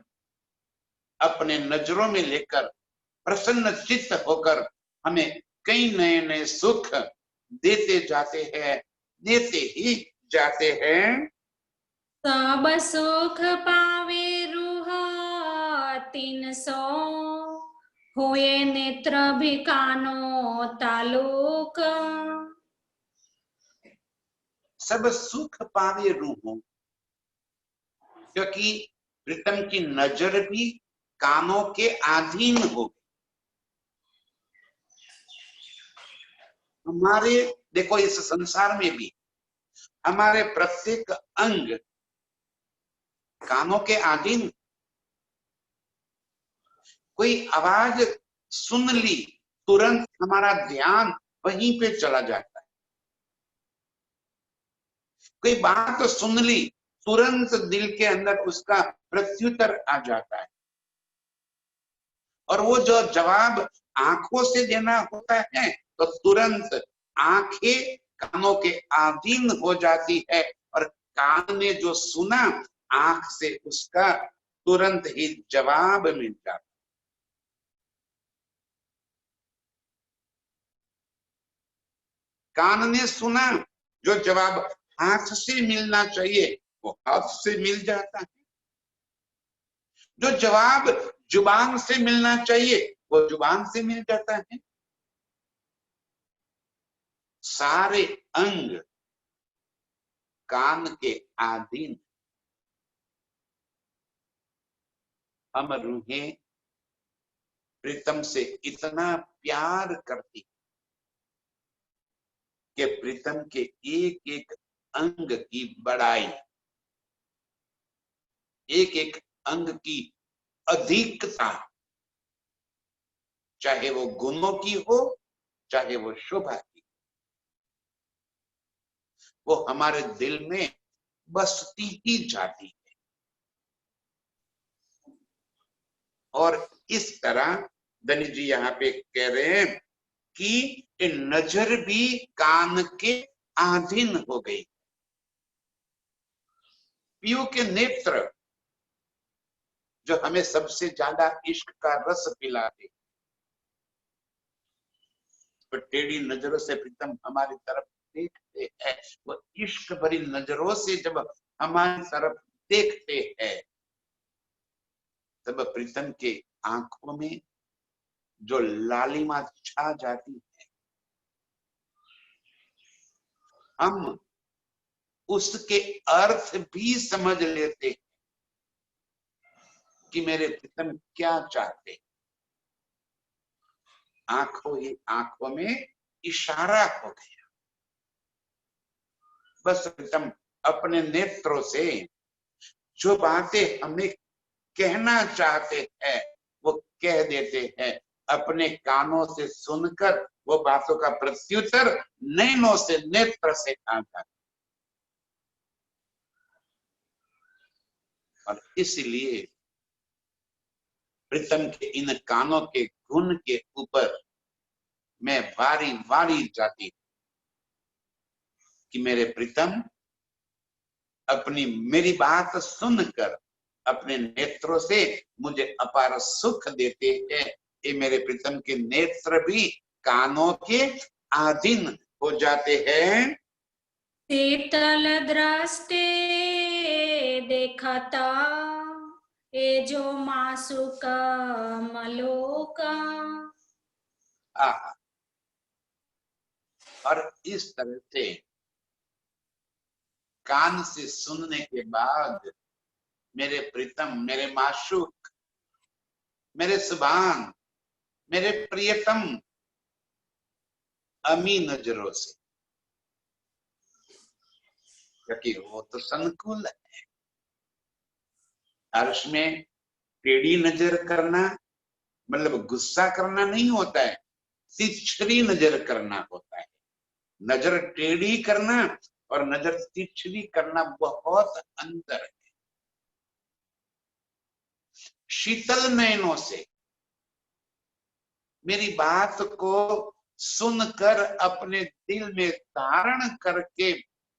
अपने नजरों में लेकर प्रसन्न चित्त होकर हमें कई नए नए सुख देते जाते हैं, देते ही जाते हैं। सब सुख पावे रूह 300, होए नेत्र भी कानो तालुक। सब सुख पावे रूह, क्योंकि प्रीतम की नजर भी कानों के अधीन हो गई। हमारे देखो इस संसार में भी हमारे प्रत्येक अंग कानों के अधीन। कोई आवाज सुन ली, तुरंत हमारा ध्यान वहीं पे चला जाता है। कोई बात सुन ली, तुरंत दिल के अंदर उसका प्रत्युत्तर आ जाता है। और वो जो जवाब आंखों से देना होता है तो तुरंत आंखें कानों के अधीन हो जाती है, और कान ने जो सुना आंख से उसका तुरंत ही जवाब मिल जाता है। कान ने सुना, जो जवाब हाथ से मिलना चाहिए वो हाथ से मिल जाता है। जो जवाब जुबान से मिलना चाहिए वो जुबान से मिल जाता है। सारे अंग कान के अधीन। हम रूहें प्रीतम से इतना प्यार करती कि प्रीतम के एक एक अंग की बड़ाई, एक एक अंग की अधिकता, चाहे वो गुणों की हो चाहे वो शोभा की, वो हमारे दिल में बसती ही जाती है। और इस तरह धनी जी यहाँ पे कह रहे हैं कि नजर भी कान के अधीन हो गई। पियू के नेत्र जो हमें सबसे ज्यादा इश्क का रस पिलाते, तो टेढ़ी नजरों से प्रीतम हमारी तरफ देखते हैं, वो इश्क भरी नजरों से जब हमारी तरफ देखते हैं, तब प्रीतम के आंखों में जो लालिमा छा जाती है, हम उसके अर्थ भी समझ लेते हैं कि मेरे प्रीतम क्या चाहते। आंखों ही आंखों में इशारा हो गया। बस प्रीतम अपने नेत्रों से जो बातें हमें कहना चाहते हैं वो कह देते हैं। अपने कानों से सुनकर वो बातों का प्रत्युत्तर नैनों से, नेत्र से आ जाता। और इसलिए प्रीतम के इन कानों के गुण के ऊपर मैं वारी वारी जाती कि मेरे प्रीतम अपनी मेरी बात सुनकर अपने नेत्रों से मुझे अपार सुख देते हैं। ये मेरे प्रीतम के नेत्र भी कानों के अधीन हो जाते हैं। शीतल दृष्टि देखता ये जो मासुक मलोका। और इस तरह से कान से सुनने के बाद मेरे प्रीतम, मेरे माशूक, मेरे सुभान, मेरे प्रियतम अमी नजरों से, क्योंकि वो तो संकुल है। अर्श में टेढ़ी नजर करना मतलब गुस्सा करना नहीं होता है, तिरछी नजर करना होता है। नजर टेढ़ी करना और नजर तिरछी करना बहुत अंतर है। शीतल नयनों से मेरी बात को सुनकर अपने दिल में धारण करके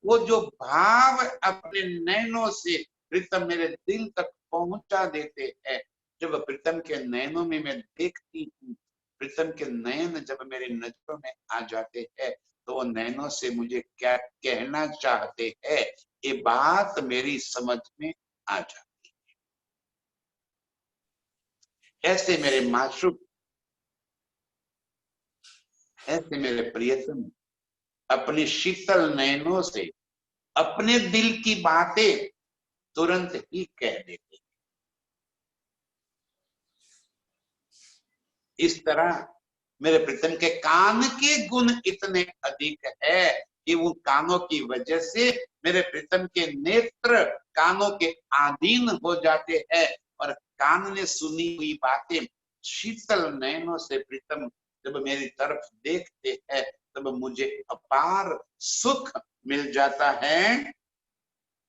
वो जो भाव अपने नैनों से प्रीतम मेरे दिल तक पहुंचा देते हैं। जब प्रीतम के नैनों में मैं देखती हूँ, प्रीतम के नयन जब मेरे नजरों में आ जाते हैं, तो वो नैनों से मुझे क्या कहना चाहते हैं ये बात मेरी समझ में आ जाती है। ऐसे मेरे माशूक, ऐसे मेरे प्रियतम अपनी शीतल नयनों से अपने दिल की बातें तुरंत ही कह देते। इस तरह मेरे प्रीतम के कान के गुण इतने अधिक है कि उन कानों की वजह से मेरे प्रीतम के नेत्र कानों के अधीन हो जाते हैं और कान ने सुनी हुई बातें शीतल नयनों से प्रीतम जब मेरी तरफ देखते हैं तब मुझे अपार सुख मिल जाता है।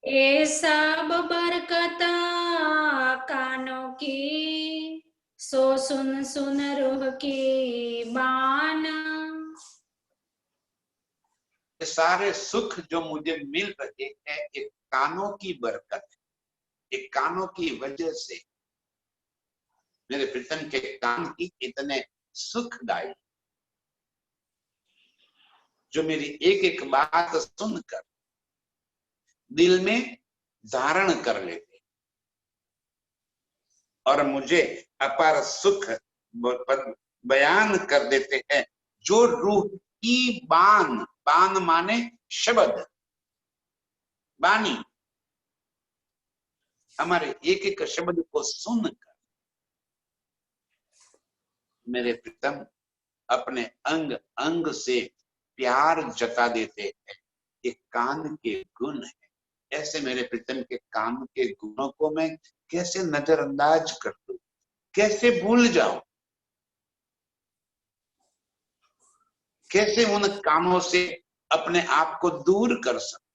ये सब बरकत कानों की सो सुन सुन रूह की बान। ये सारे सुख जो मुझे मिल रहे हैं एक कानों की बरकत है। एक कानों की वजह से मेरे प्रीतम के कान ही इतने सुखदायी, जो मेरी एक एक बात सुनकर दिल में धारण कर लेते और मुझे अपार सुख बयान कर देते हैं। जो रूह की बान, बान माने शब्द, बानी, हमारे एक एक शब्द को सुनकर मेरे प्रीतम अपने अंग अंग से प्यार जता देते हैं। ये कान के गुण है, ऐसे मेरे प्रीतम के काम के गुणों को मैं कैसे नजरअंदाज कर दूं, कैसे भूल जाऊं, कैसे उन कामों से अपने आप को दूर कर सकूं।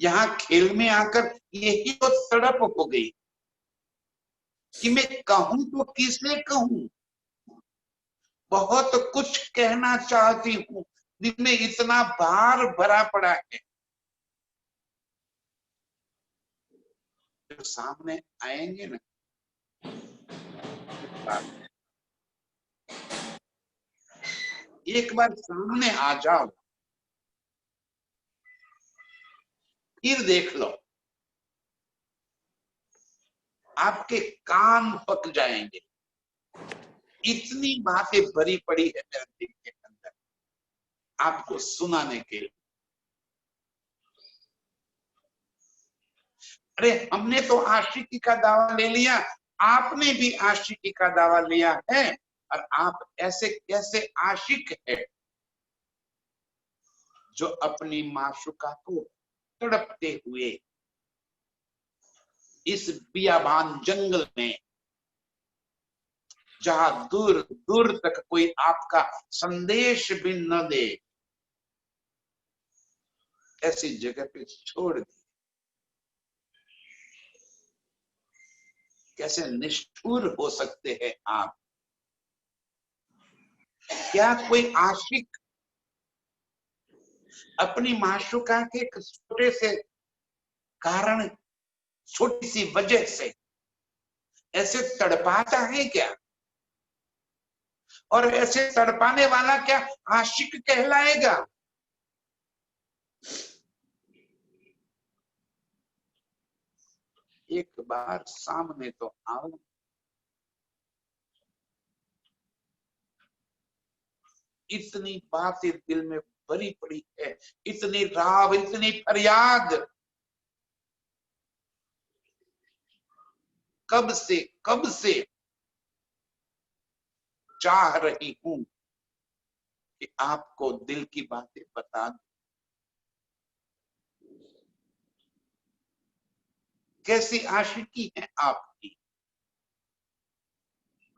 यहाँ खेल में आकर यही तो तड़प हो गई कि मैं कहूं तो किसे कहूं। बहुत कुछ कहना चाहती हूं, दिल में इतना भार भरा पड़ा है। जो सामने आएंगे ना, एक बार सामने आ जाओ, फिर देख लो, आपके कान पक जाएंगे। इतनी बातें भरी पड़ी है मेरे दिल के अंदर आपको सुनाने के लिए। अरे हमने तो आशिकी का दावा ले लिया, आपने भी आशिकी का दावा लिया है, और आप ऐसे कैसे आशिक है जो अपनी माशुका को तड़पते हुए इस बियाबान जंगल में, जहां दूर दूर तक कोई आपका संदेश भी न दे, ऐसी जगह पे छोड़ दी। कैसे निष्ठुर हो सकते हैं आप। क्या कोई आशिक अपनी माशुका के एक छोटे से कारण, छोटी सी वजह से ऐसे तड़पाता है क्या? और ऐसे तड़पाने वाला क्या आशिक कहलाएगा? एक बार सामने तो आओ। इतनी बातें दिल में भरी पड़ी है, इतनी राव, इतनी फरियाद, कब से चाह रही हूं कि आपको दिल की बातें बता दूं। कैसी आशिकी है आपकी,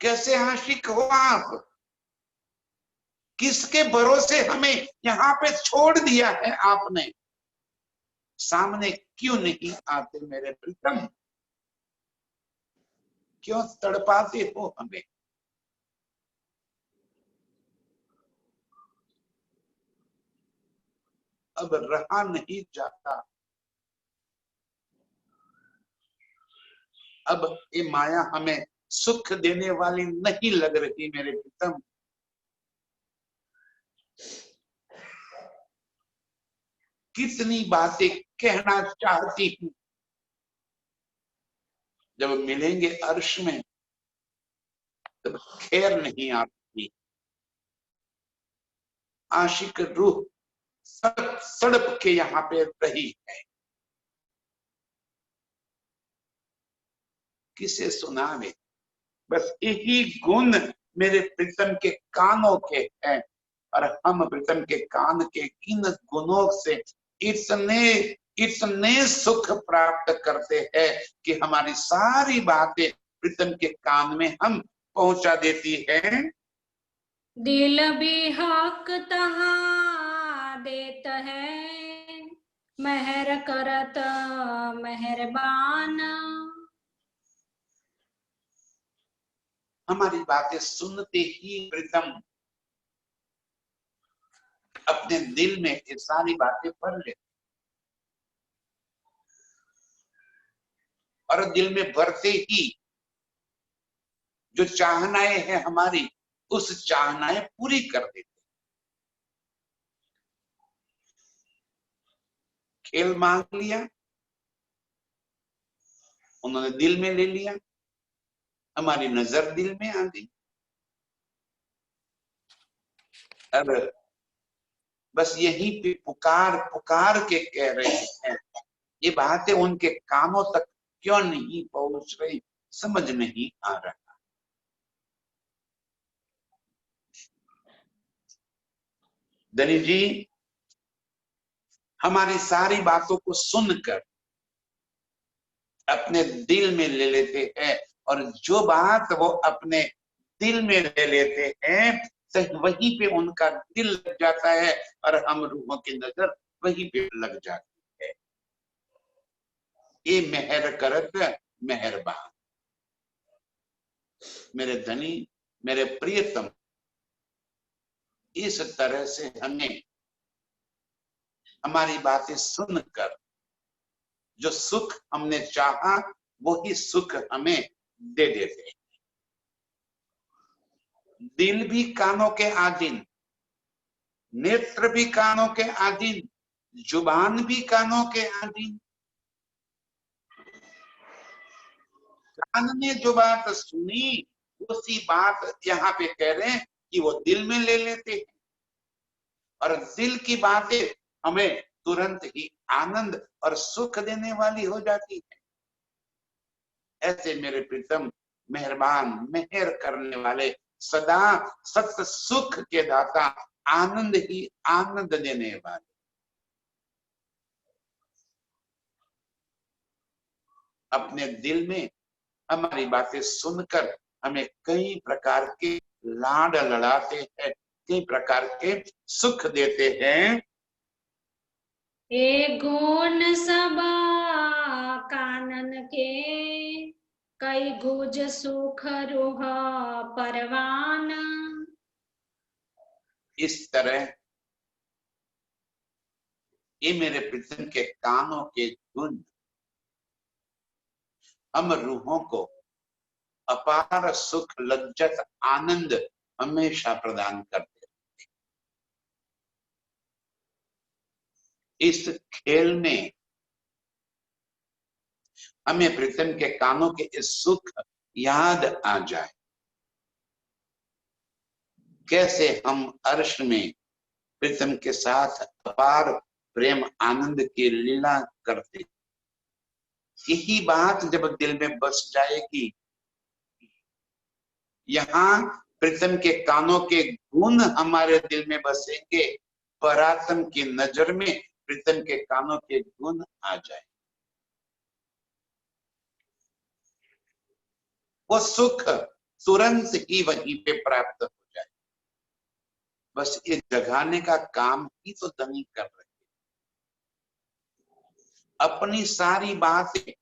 कैसे आशिक हो आप, किसके भरोसे हमें यहाँ पे छोड़ दिया है आपने? सामने क्यों नहीं आते मेरे प्रीतम? क्यों तड़पाते हो हमें? अब रहा नहीं जाता, अब ये माया हमें सुख देने वाली नहीं लग रही मेरे प्रीतम। कितनी बातें कहना चाहती हूँ, जब मिलेंगे अर्श में तब खैर नहीं आती। आशिक रूह सड़प सड़प के यहाँ पे रही है, किसे सुनावे? बस यही गुण मेरे प्रीतम के कानों के हैं, और हम प्रीतम के कान के इन गुणों से इतने इतने सुख प्राप्त करते हैं कि हमारी सारी बातें प्रीतम के कान में हम पहुंचा देती है। दिल भी हक तहा देत है, मेहर करत मेहरबान। हमारी बातें सुनते ही प्रीतम अपने दिल में ये सारी बातें भर लेते, और दिल में भरते ही जो चाहनाएं हैं हमारी, उस चाहनाएं पूरी कर देते। खेल मांग लिया, उन्होंने दिल में ले लिया, हमारी नजर दिल में आ गई। अब बस यहीं पे पुकार पुकार के कह रहे हैं, ये बातें उनके कानों तक क्यों नहीं पहुंच रही, समझ नहीं आ रहा। दनी जी, हमारी सारी बातों को सुनकर अपने दिल में ले लेते हैं, और जो बात वो अपने दिल में ले लेते हैं वहीं पे उनका दिल लग जाता है, और हम रूहों की नजर वहीं पे लग जाती है। ये मेहर करत मेहरबान। मेरे धनी, मेरे प्रियतम, इस तरह से हमें हमारी बातें सुनकर जो सुख हमने चाहा वही सुख हमें दे देते हैं। दिल भी कानों के अधीन, नेत्र भी कानों के अधीन, जुबान भी कानों के अधीन। कान ने जो बात सुनी उसी बात यहाँ पे कह रहे हैं कि वो दिल में ले लेते हैं, और दिल की बातें हमें तुरंत ही आनंद और सुख देने वाली हो जाती है। ऐसे मेरे प्रीतम मेहरबान, मेहर करने वाले, सदा सत्य सुख के दाता, आनंद ही आनंद देने वाले, अपने दिल में हमारी बातें सुनकर हमें कई प्रकार के लाड लड़ाते हैं, कई प्रकार के सुख देते हैं। एक गुण सबा कानन के, कई गुज सुख रूह परवान। इस तरह ये मेरे प्रीतम के कानों के गुण हम रूहों को अपार सुख, लज्जत, आनंद हमेशा प्रदान करते हैं। इस खेल में हमें प्रीतम के कानों के इस सुख याद आ जाए, कैसे हम अर्श में प्रीतम के साथ अपार प्रेम आनंद की लीला करते। यही बात जब दिल में बस जाएगी, यहाँ प्रीतम के कानों के गुण हमारे दिल में बसेंगे, परात्म की नजर में प्रीतम के कानों के गुण आ जाए, वो सुख तुरंत ही वहीं पे प्राप्त हो जाए। बस ये जगाने का काम ही तो धनी कर रहे हैं। अपनी सारी बातें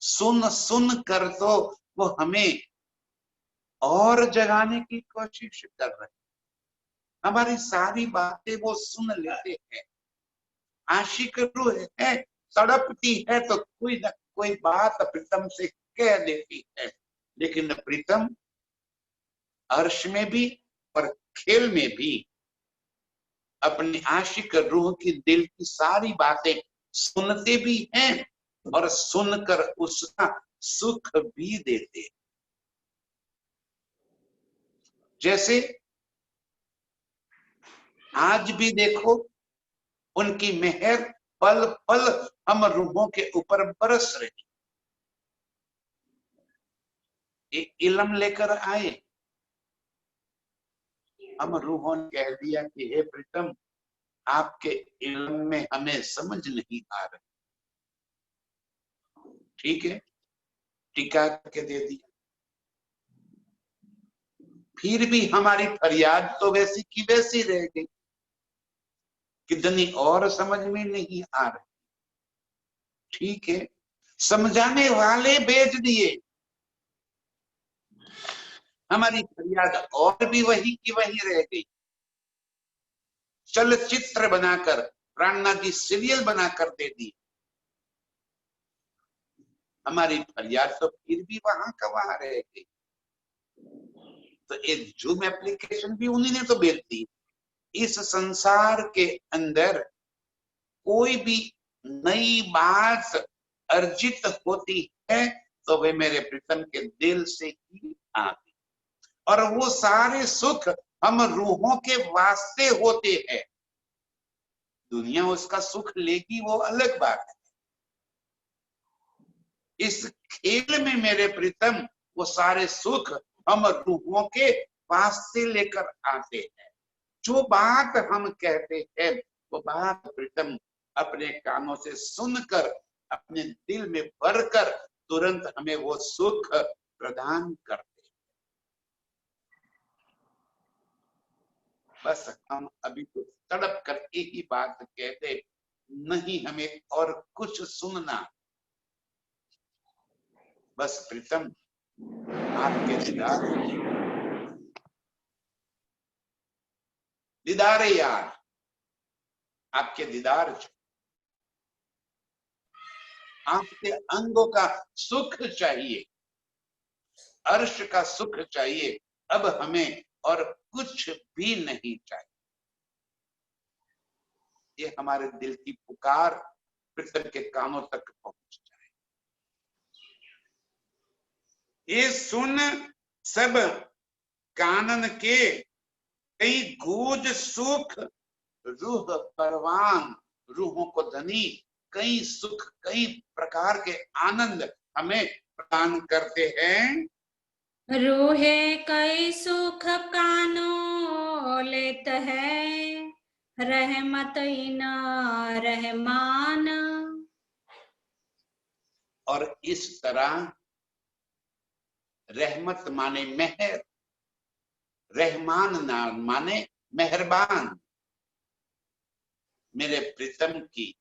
सुन सुन कर तो वो हमें और जगाने की कोशिश कर रहे हैं। हमारी सारी बातें वो सुन लेते हैं। आशिक रूह है, तड़पती है तो कोई न कोई बात प्रीतम से कह देती है, लेकिन प्रीतम अर्श में भी और खेल में भी अपनी आशिक रूह की दिल की सारी बातें सुनते भी हैं, और सुनकर उसका सुख भी देते। जैसे आज भी देखो उनकी मेहर पल पल हम रूहों के ऊपर बरस रही। एक इल्म लेकर आए, हम रूहों ने कह दिया कि हे प्रीतम, आपके इल्म में हमें समझ नहीं आ रही। ठीक है, टीका करके दे दिया। फिर भी हमारी फरियाद तो वैसी की वैसी रह गई, कितनी और समझ में नहीं आ रही। ठीक है, समझाने वाले भेज दिए, हमारी फरियाद और भी वही की वही रह गई। चलचित्र बनाकर, प्राणनाथ जी सीरियल बनाकर दे दी, हमारी फरियाद तो फिर भी वहां का वहां रह गई। तो एक जूम एप्लीकेशन भी उन्हीं ने तो भेज दी। इस संसार के अंदर कोई भी नई बात अर्जित होती है तो वे मेरे प्रीतम के दिल से ही आती, और वो सारे सुख हम रूहों के वास्ते होते हैं। दुनिया उसका सुख लेगी वो अलग बात है। इस खेल में मेरे प्रीतम वो सारे सुख हम रूहों के वास्ते लेकर आते हैं। जो बात हम कहते हैं वो बात प्रीतम अपने कानों से सुनकर अपने दिल में भरकर तुरंत हमें वो सुख प्रदान करते हैं। बस हम अभी तो तड़प कर एक ही बात कहते, नहीं हमें और कुछ सुनना, बस प्रीतम आपके दीदार यार, आपके दीदार, आपके अंगों का सुख चाहिए, अर्श का सुख चाहिए, अब हमें और कुछ भी नहीं चाहिए। ये हमारे दिल की पुकार प्रीतम के कानों तक पहुंच जाए। ये सुन सब कानन के कई गूंज सुख रूह परवान, रूहों को धनी कई सुख कई प्रकार के आनंद हमें प्रदान करते हैं। रूहे कई सुख कानों लेत है, रहमत इन रहमान। और इस तरह रहमत माने मेहर, रहमान नाम माने मेहरबान, मेरे प्रीतम की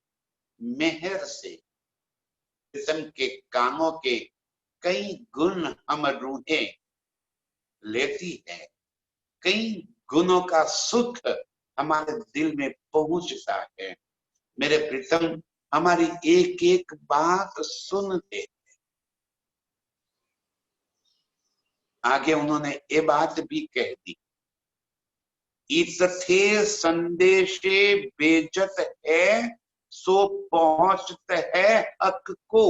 मेहर से प्रीतम के कानों के कई गुण हम रूहें लेती है, कई गुणों का सुख हमारे दिल में पहुंचता है। मेरे प्रीतम हमारी एक एक बात सुनते। आगे उन्होंने ये बात भी कह दी, इतथे संदेशे बेजत है सो पहुंचत है हक को।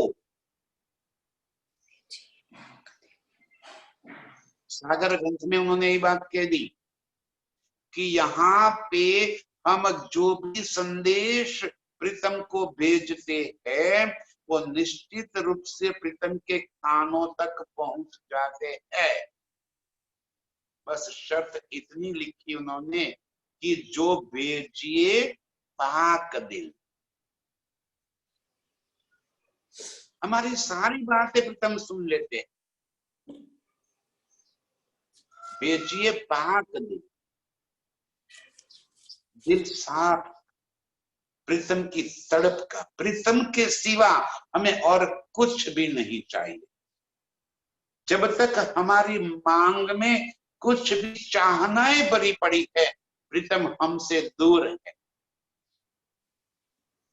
सागर ग्रंथ में उन्होंने ये बात कह दी कि यहाँ पे हम जो भी संदेश प्रीतम को भेजते हैं वो निश्चित रूप से प्रीतम के कानों तक पहुंच जाते हैं। बस शर्त इतनी लिखी उन्होंने कि जो भेजिए पाक दिल। हमारी सारी बातें प्रीतम सुन लेते हैं, भेजिए पाक दिल, दिल साफ, प्रीतम की तड़प का, प्रीतम के सिवा हमें और कुछ भी नहीं चाहिए। जब तक हमारी मांग में कुछ भी चाहनाएं भरी पड़ी है, प्रीतम हमसे दूर है,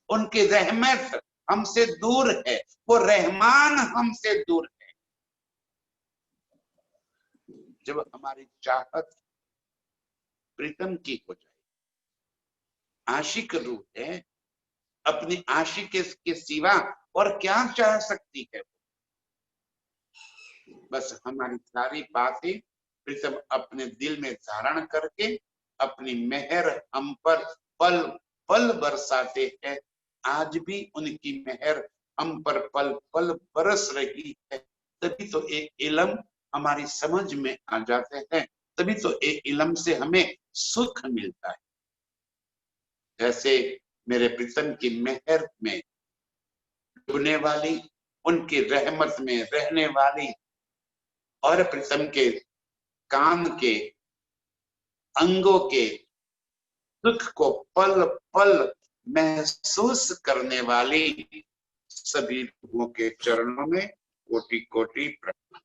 उनकी रहमत हमसे दूर है, वो रहमान हमसे दूर है। जब हमारी चाहत प्रीतम की हो जाए, आशिक रूह है, अपनी आशिक के सिवा और क्या चाह सकती है। बस हमारी सारी बातें प्रीतम अपने दिल में धारण करके अपनी मेहर हम पर पल पल बरसाते हैं। आज भी उनकी मेहर हम पर पल पल बरस रही है, तभी तो एक इल्म हमारी समझ में आ जाते हैं, तभी तो एक इल्म से हमें सुख मिलता है। जैसे मेरे प्रीतम की मेहर में डूबने वाली, उनकी रहमत में रहने वाली और प्रीतम के कान के अंगों के सुख को पल पल महसूस करने वाली सभी लोगों के चरणों में कोटि कोटि प्रणाम।